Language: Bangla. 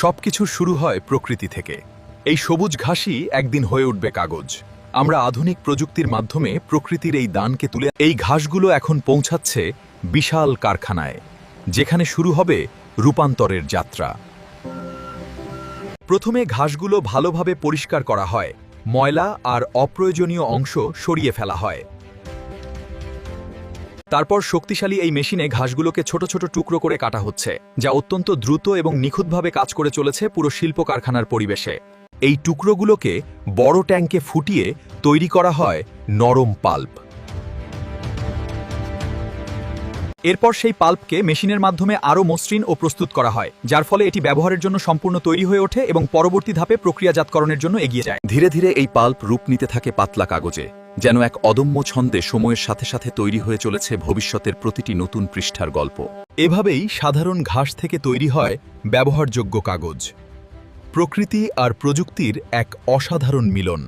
সবকিছু শুরু হয় প্রকৃতি থেকে। এই সবুজ ঘাসই একদিন হয়ে উঠবে কাগজ। আমরা আধুনিক প্রযুক্তির মাধ্যমে প্রকৃতির এই দানকে তুলে এই ঘাসগুলো এখন পৌঁছাচ্ছে বিশাল কারখানায়, যেখানে শুরু হবে রূপান্তরের যাত্রা। প্রথমে ঘাসগুলো ভালোভাবে পরিষ্কার করা হয়, ময়লা আর অপ্রয়োজনীয় অংশ সরিয়ে ফেলা হয়। তারপর শক্তিশালী এই মেশিনে ঘাসগুলোকে ছোট ছোট টুকরো করে কাটা হচ্ছে, যা অত্যন্ত দ্রুত এবং নিখুঁতভাবে কাজ করে চলেছে পুরো শিল্প কারখানার পরিবেশে। এই টুকরোগুলোকে বড় ট্যাঙ্কে ফুটিয়ে তৈরি করা হয় নরম পাল্প। এরপর সেই পাল্পকে মেশিনের মাধ্যমে আরও মসৃণ ও প্রস্তুত করা হয়, যার ফলে এটি ব্যবহারের জন্য সম্পূর্ণ তৈরি হয়ে ওঠে এবং পরবর্তী ধাপে প্রক্রিয়াজাতকরণের জন্য এগিয়ে যায়। ধীরে ধীরে এই পাল্প রূপ নিতে থাকে পাতলা কাগজে, যেন এক অদম্য ছন্দে সময়ের সাথে সাথে তৈরি হয়ে চলেছে ভবিষ্যতের প্রতিটি নতুন পৃষ্ঠার গল্প। এভাবেই সাধারণ ঘাস থেকে তৈরি হয় ব্যবহারযোগ্য কাগজ। প্রকৃতি আর প্রযুক্তির এক অসাধারণ মিলন।